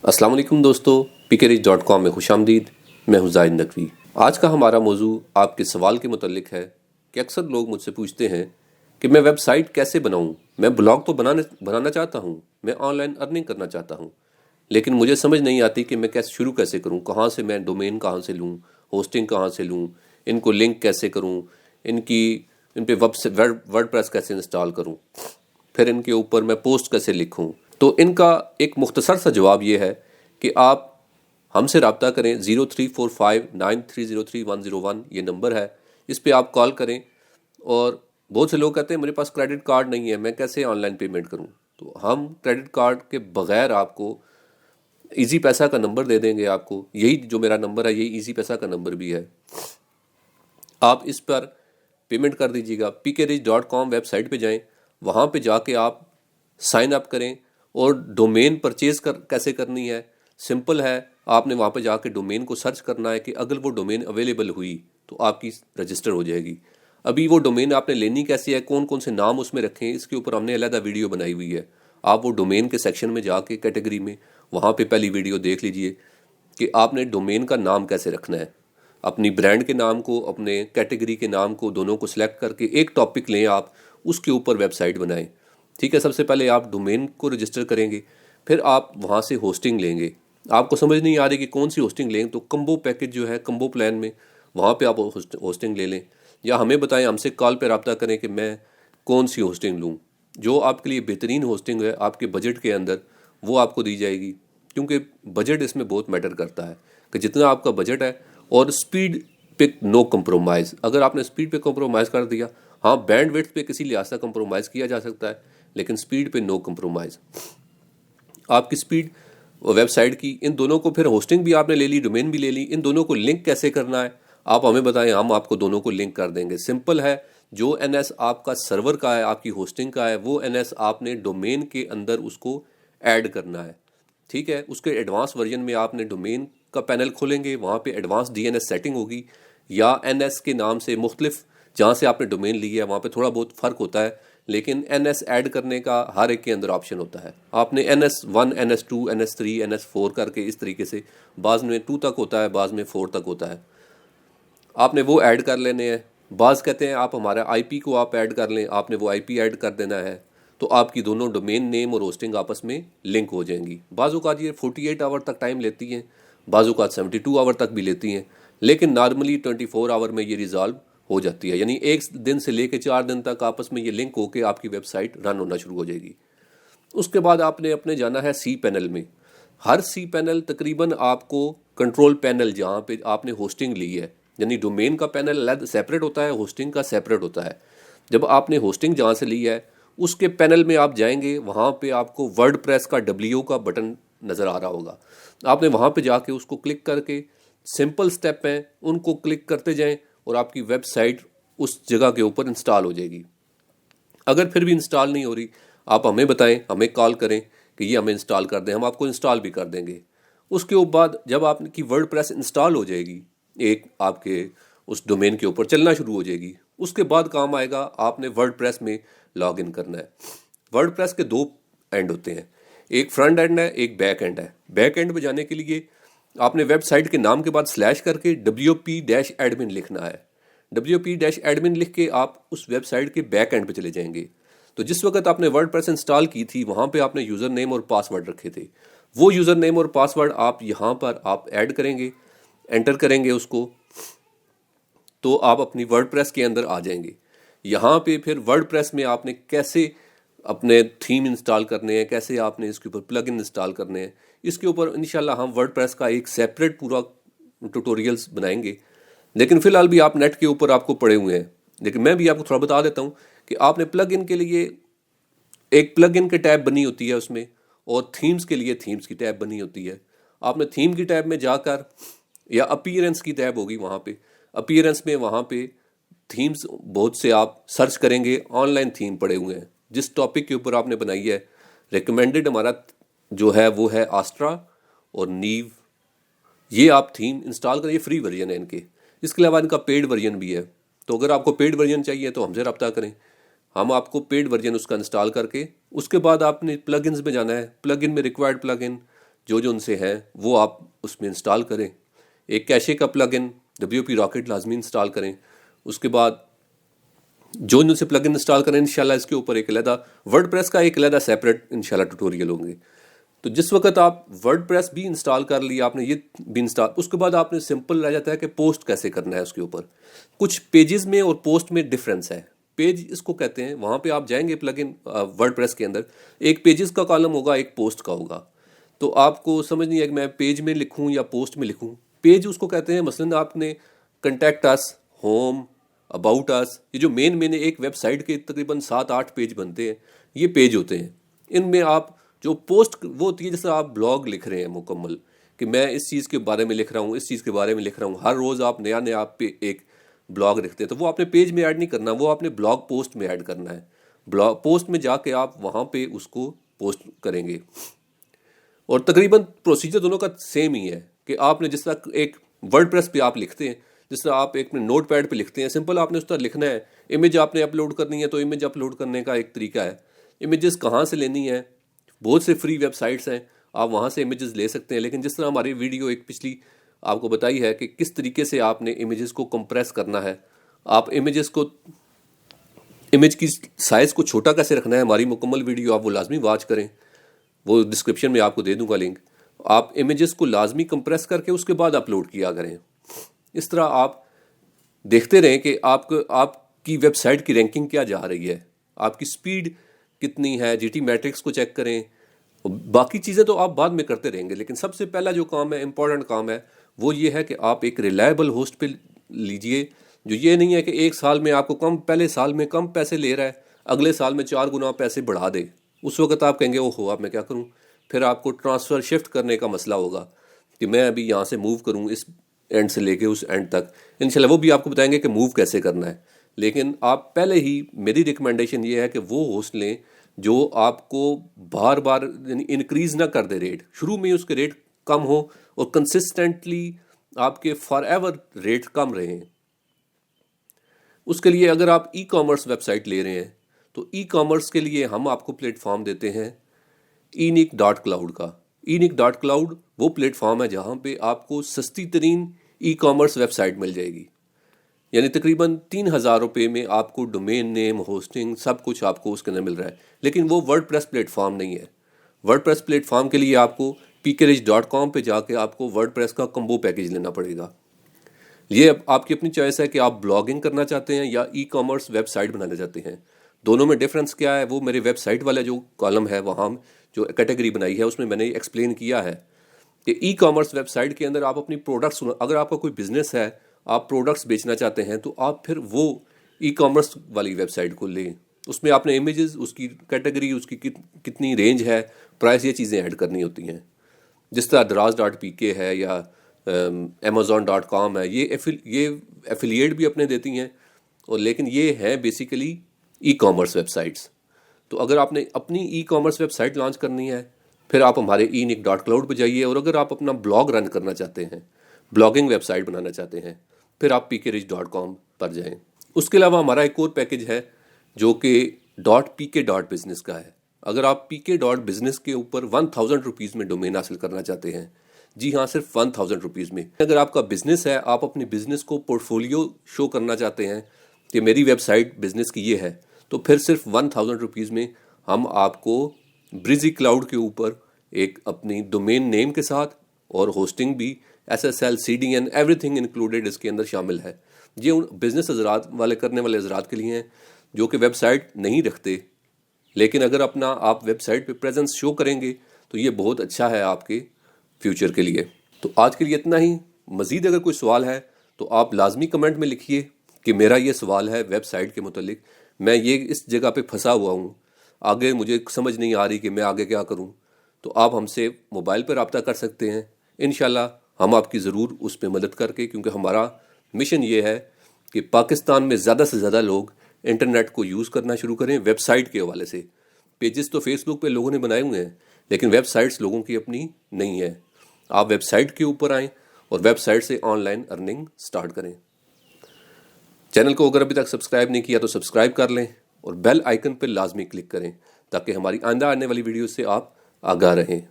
अस्सलाम वालेकुम दोस्तों, pkrich.com में खुशामदीद। मैं हूं जाहिद नकवी। आज का हमारा मौजू आपके सवाल के मुतल्लिक है कि अक्सर लोग मुझसे पूछते हैं कि मैं वेबसाइट कैसे बनाऊं। मैं ब्लॉग तो बनाना चाहता हूं, मैं ऑनलाइन अर्निंग करना चाहता हूं, लेकिन मुझे समझ नहीं आती कि मैं कैसे करूं, कहाँ से मैं डोमेन कहाँ से लूं, होस्टिंग कहाँ से लूं, इनको लिंक कैसे करूं, इन पे वर्डप्रेस कैसे इंस्टॉल करूं, फिर इनके ऊपर मैं पोस्ट कैसे लिखूं। तो इनका एक मुख्तसर सा जवाब ये है कि आप हमसे रब्ता करें। 03459303 101 ये नंबर है, इस पे आप कॉल करें। और बहुत से लोग कहते हैं मेरे पास क्रेडिट कार्ड नहीं है, मैं कैसे ऑनलाइन पेमेंट करूं। तो हम क्रेडिट कार्ड के बगैर आपको इजी पैसा का नंबर दे देंगे। आपको यही जो मेरा नंबर है, यही इजी पैसा का नंबर भी है। आप इस पर पेमेंट कर दीजिएगा। pkrich.com वेबसाइट पे जाएं, वहाँ पे जाके आप साइन अप करें। और डोमेन परचेज कैसे करनी है, सिंपल है। आपने वहाँ पे जाके डोमेन को सर्च करना है कि अगर वो डोमेन अवेलेबल हुई तो आपकी रजिस्टर हो जाएगी। अभी वो डोमेन आपने लेनी कैसे है, कौन कौन से नाम उसमें रखें, इसके ऊपर हमने अलग वीडियो बनाई हुई है। आप वो डोमेन के सेक्शन में जाके कैटेगरी में वहाँ पे पहली वीडियो देख लीजिए कि आपने डोमेन का नाम कैसे रखना है। अपनी ब्रांड के नाम को, अपने कैटेगरी के नाम को, दोनों को सिलेक्ट करके एक टॉपिक लें, आप उसके ऊपर वेबसाइट बनाएं। ठीक है, सबसे पहले आप डोमेन को रजिस्टर करेंगे, फिर आप वहाँ से होस्टिंग लेंगे। आपको समझ नहीं आ रही कि कौन सी होस्टिंग लें, तो कम्बो पैकेज जो है, कम्बो प्लान में वहाँ पे आप होस्टिंग ले लें, या हमें बताएं, हमसे कॉल पे रब्ता करें कि मैं कौन सी होस्टिंग लूँ। जो आपके लिए बेहतरीन होस्टिंग है आपके बजट के अंदर, वो आपको दी जाएगी। क्योंकि बजट इसमें बहुत मैटर करता है कि जितना आपका बजट है। और स्पीड पे नो कंप्रोमाइज़। अगर आपने स्पीड पे कंप्रोमाइज़ कर दिया, हाँ बैंडविड्थ पे किसी लिहाज से कंप्रोमाइज़ किया जा सकता है, लेकिन स्पीड पे नो कंप्रोमाइज़। आपकी स्पीड वेबसाइट की, इन दोनों को, फिर होस्टिंग भी आपने ले ली, डोमेन भी ले ली, इन दोनों को लिंक कैसे करना है आप हमें बताएं, हम आपको दोनों को लिंक कर देंगे। सिंपल है, जो एनएस आपका सर्वर का है, आपकी होस्टिंग का है, वो एनएस आपने डोमेन के अंदर उसको ऐड करना है। ठीक है, उसके एडवांस वर्जन में आपने डोमेन का पैनल खोलेंगे, वहाँ पे एडवांस डीएनएस सेटिंग होगी, या एनएस के नाम से मुख्तलिफ, जहाँ से आपने डोमेन ली है वहाँ पे थोड़ा बहुत फ़र्क होता है, लेकिन एनएस ऐड करने का हर एक के अंदर ऑप्शन होता है। आपने NS1 NS2 NS3 NS4 करके इस तरीके से, बाज़ में 2 तक होता है, बाज़ में 4 तक होता है, आपने वो ऐड कर लेने हैं। बाज़ कहते हैं आप हमारा IP को आप ऐड कर लें, आपने वो IP ऐड कर देना है, तो आपकी दोनों डोमेन नेम और होस्टिंग आपस में लिंक हो जाएंगी। बाज़ औक़ात ये 48 आवर तक टाइम लेती हैं, बाज़ औक़ात 72 आवर तक भी लेती हैं, लेकिन नॉर्मली 24 आवर में ये रिज़ॉल्व हो जाती है। यानी एक दिन से लेकर 4 दिन तक आपस में ये लिंक होकर आपकी वेबसाइट रन होना शुरू हो जाएगी। उसके बाद आपने अपने जाना है सी पैनल में। हर सी पैनल तकरीबन आपको कंट्रोल पैनल, जहाँ पे आपने होस्टिंग ली है, यानी डोमेन का पैनल अलग सेपरेट होता है, होस्टिंग का सेपरेट होता है। जब आपने होस्टिंग जहाँ से ली है उसके पैनल में आप जाएंगे, वहाँ पे आपको वर्डप्रेस का W का बटन नज़र आ रहा होगा। आपने वहाँ पे जाके उसको क्लिक करके, सिंपल स्टेप हैं उनको क्लिक करते जाएं और आपकी वेबसाइट उस जगह के ऊपर इंस्टॉल हो जाएगी। अगर फिर भी इंस्टॉल नहीं हो रही, आप हमें बताएं, हमें कॉल करें कि ये हमें इंस्टॉल कर दें, हम आपको इंस्टॉल भी कर देंगे। उसके बाद जब आपकी वर्डप्रेस इंस्टॉल हो जाएगी, एक आपके उस डोमेन के ऊपर चलना शुरू हो जाएगी, उसके बाद काम आएगा आपने वर्डप्रेस में लॉग इन करना है। वर्डप्रेस के 2 एंड होते हैं, एक फ्रंट एंड है, एक बैक एंड है। बैक एंड में जाने के लिए आपने वेबसाइट के नाम के बाद स्लैश करके wp-admin लिखना है। wp-admin लिख के आप उस वेबसाइट के बैक एंड पे चले जाएंगे। तो जिस वक्त आपने वर्डप्रेस इंस्टॉल की थी, वहाँ पे आपने यूज़र नेम और पासवर्ड रखे थे, वो यूज़र नेम और पासवर्ड आप यहाँ पर आप ऐड करेंगे, एंटर करेंगे उसको, तो आप अपनी वर्डप्रेस के अंदर आ जाएंगे। यहाँ पे फिर वर्डप्रेस में आपने कैसे अपने थीम इंस्टॉल करने हैं, कैसे आपने इसके ऊपर प्लगइन इंस्टॉल करने हैं, इसके ऊपर इंशाल्लाह हम वर्डप्रेस का एक सेपरेट पूरा ट्यूटोरियल्स बनाएंगे। लेकिन फ़िलहाल भी आप नेट के ऊपर आपको पड़े हुए हैं। लेकिन मैं भी आपको थोड़ा बता देता हूँ कि आपने प्लगइन के लिए एक प्लगइन की टैब बनी होती है उसमें, और थीम्स के लिए थीम्स की टैब बनी होती है। आपने थीम की टैब में जाकर, या अपीयरेंस की टैब होगी वहाँ पे, अपीयरेंस में वहाँ पे थीम्स बहुत से आप सर्च करेंगे, ऑनलाइन थीम पड़े हुए हैं जिस टॉपिक के ऊपर आपने बनाई है। रिकमेंडेड हमारा जो है वो है आस्ट्रा और नीव। ये आप थीम इंस्टॉल करिए, फ्री वर्जन है इनके। इसके अलावा इनका पेड वर्जन भी है, तो अगर आपको पेड वर्जन चाहिए तो हमसे रब्ता करें, हम आपको पेड वर्जन उसका इंस्टॉल करके, उसके बाद आपने प्लगइन्स में जाना है। प्लगइन में रिक्वायर्ड प्लगइन, जो जो उनसे हैं वो आप उसमें इंस्टॉल करें। एक कैशे का प्लगइन WP रॉकेट लाजमी इंस्टॉल करें। उसके बाद जो उनसे प्लगइन इंस्टॉल करें, इंशाल्लाह इसके ऊपर एक अलहदा वर्डप्रेस का एक अलहदा सेपरेट इंशाल्लाह ट्यूटोरियल होंगे। तो जिस वक्त आप वर्डप्रेस भी इंस्टॉल कर लिया आपने, ये भी इंस्टॉल, उसके बाद आपने सिंपल रह जाता है कि पोस्ट कैसे करना है उसके ऊपर। कुछ पेजेस में और पोस्ट में डिफरेंस है। पेज इसको कहते हैं, वहाँ पे आप जाएंगे प्लगइन वर्डप्रेस के अंदर, एक पेजेस का कॉलम होगा, एक पोस्ट का होगा। तो आपको समझ नहीं है कि मैं पेज में लिखूँ या पोस्ट में लिखूँ। पेज उसको कहते हैं, मसलन आपने contact us, home, about us, ये जो मेन एक वेबसाइट के तकरीबन 7-8 पेज बनते हैं, ये पेज होते हैं। इनमें आप जो पोस्ट वो होती है, जैसे आप ब्लॉग लिख रहे हैं मुकम्मल, कि मैं इस चीज़ के बारे में लिख रहा हूँ, इस चीज़ के बारे में लिख रहा हूँ, हर रोज़ आप नया नया आप पे एक ब्लॉग लिखते हैं, तो वो आपने पेज में ऐड नहीं करना, वो आपने ब्लॉग पोस्ट में ऐड करना है। ब्लॉग पोस्ट में जाके आप वहाँ पे उसको पोस्ट करेंगे। और तकरीबन प्रोसीजर दोनों का सेम ही है कि आपने जिस तरह एक वर्डप्रेस पे आप लिखते हैं, जिस तरह आप एक नोट पैड पर लिखते हैं, सिंपल आपने उस तरह लिखना है। इमेज आपने अपलोड करनी है तो इमेज अपलोड करने का एक तरीका है। इमेजेस कहाँ से लेनी है, बहुत से फ्री वेबसाइट्स हैं, आप वहाँ से इमेजेस ले सकते हैं। लेकिन जिस तरह हमारी वीडियो एक पिछली आपको बताई है कि किस तरीके से आपने इमेजेस को कंप्रेस करना है, आप इमेजेस को, इमेज की साइज़ को छोटा कैसे रखना है, हमारी मुकम्मल वीडियो आप वो लाजमी वॉच करें, वो डिस्क्रिप्शन में आपको दे दूंगा लिंक। आप इमेजेस को लाजमी कंप्रेस करके उसके बाद अपलोड किया करें। इस तरह आप देखते रहें कि आपकी वेबसाइट की रैंकिंग क्या जा रही है, आपकी स्पीड कितनी है, GT मैट्रिक्स को चेक करें। बाकी चीज़ें तो आप बाद में करते रहेंगे, लेकिन सबसे पहला जो काम है, इंपॉर्टेंट काम है, वो ये है कि आप एक रिलायबल होस्ट पे लीजिए, जो ये नहीं है कि एक साल में आपको पहले साल में कम पैसे ले रहा है, अगले साल में 4 गुना पैसे बढ़ा दे। उस वक्त आप कहेंगे ओहो अब मैं क्या करूं, फिर आपको ट्रांसफ़र शिफ्ट करने का मसला होगा कि मैं अभी यहाँ से मूव करूँ इस एंड से लेके उस एंड तक। इंशाल्लाह वो भी आपको बताएंगे कि मूव कैसे करना है। लेकिन आप पहले ही, मेरी रिकमेंडेशन ये है कि वो होस्ट लें जो आपको बार बार इंक्रीज़ ना कर दे रेट, शुरू में उसके रेट कम हो और कंसिस्टेंटली आपके फॉर एवर रेट कम रहें। उसके लिए अगर आप ई-कॉमर्स वेबसाइट ले रहे हैं तो ई-कॉमर्स के लिए हम आपको प्लेटफॉर्म देते हैं enic.cloud का। enic.cloud वो प्लेटफॉर्म है जहाँ पे आपको सस्ती तरीन ई-कॉमर्स वेबसाइट मिल जाएगी, यानी तकरीबन 3,000 रुपये में आपको डोमेन नेम, होस्टिंग, सब कुछ आपको उसके अंदर मिल रहा है। लेकिन वो वर्डप्रेस प्लेटफॉर्म नहीं है। वर्डप्रेस प्लेटफॉर्म के लिए आपको pkrich.com पे जाके आपको वर्डप्रेस का कम्बो पैकेज लेना पड़ेगा। ये अब आपकी अपनी चॉइस है कि आप ब्लॉगिंग करना चाहते हैं या ई-कॉमर्स वेबसाइट बनाना चाहते हैं। दोनों में डिफरेंस क्या है वो मेरे वेबसाइट वाला जो कॉलम है, वहाँ जो कैटेगरी बनाई है उसमें मैंने एक्सप्लेन किया है कि ई-कॉमर्स वेबसाइट के अंदर आप अपनी प्रोडक्ट्स, अगर आपका कोई बिजनेस है, आप प्रोडक्ट्स बेचना चाहते हैं, तो आप फिर वो ई-कॉमर्स वाली वेबसाइट को लें। उसमें आपने इमेजेस, उसकी कैटेगरी, उसकी कितनी रेंज है, प्राइस, ये चीज़ें ऐड करनी होती हैं। जिस तरह draz.pk है या amazon.com है, ये एफिलिएट भी अपने देती हैं, और लेकिन ये है बेसिकली ई-कॉमर्स वेबसाइट्स। तो अगर आपने अपनी ई-कॉमर्स वेबसाइट लॉन्च करनी है, फिर आप हमारे enic.cloud पर जाइए। और अगर आप अपना ब्लॉग रन करना चाहते हैं, ब्लॉगिंग वेबसाइट बनाना चाहते हैं, फिर आप pkrich.com पर जाएं। उसके अलावा हमारा एक और पैकेज है जो कि .pk.business का है। अगर आप pk.business के ऊपर 1000 रुपीज़ में डोमेन हासिल करना चाहते हैं, जी हाँ, सिर्फ 1000 रुपीज़ में। अगर आपका बिजनेस है, आप अपने बिजनेस को पोर्टफोलियो शो करना चाहते हैं कि मेरी वेबसाइट बिजनेस की ये है, तो फिर सिर्फ 1000 रुपीज़ में हम आपको ब्रिजी क्लाउड के ऊपर एक अपनी डोमेन नेम के साथ, और होस्टिंग भी, SSL, CDN, एवरीथिंग इंक्लूडेड इसके अंदर शामिल है। ये उन बिजनेस हजरात वाले करने वाले हजरात के लिए हैं जो कि वेबसाइट नहीं रखते, लेकिन अगर अपना आप वेबसाइट पे प्रेजेंस शो करेंगे तो ये बहुत अच्छा है आपके फ्यूचर के लिए। तो आज के लिए इतना ही। मज़ीद अगर कोई सवाल है तो आप लाजमी कमेंट में लिखिए कि मेरा ये सवाल है वेबसाइट के मुतल्लिक, मैं ये इस जगह पे फंसा हुआ हूँ, आगे मुझे समझ नहीं आ रही कि मैं आगे क्या करूँ। तो आप हमसे मोबाइल पर रब्ता कर सकते हैं। इंशाल्लाह हम आपकी ज़रूर उस पर मदद करके, क्योंकि हमारा मिशन ये है कि पाकिस्तान में ज़्यादा से ज़्यादा लोग इंटरनेट को यूज़ करना शुरू करें वेबसाइट के हवाले से। पेजेस तो फेसबुक पे लोगों ने बनाए हुए हैं, लेकिन वेबसाइट्स लोगों की अपनी नहीं है। आप वेबसाइट के ऊपर आएँ और वेबसाइट से ऑनलाइन अर्निंग स्टार्ट करें। चैनल को अगर अभी तक सब्सक्राइब नहीं किया तो सब्सक्राइब कर लें और बेल आइकन पर लाजमी क्लिक करें ताकि हमारी आइंदा आने वाली वीडियो से आप आगाह रहें।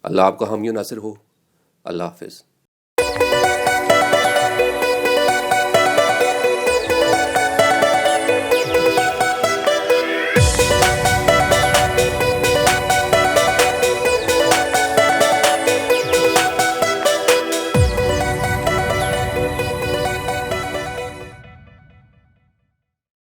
अल्लाह आपका हामी नासिर हो। अल्लाह हाफिज़।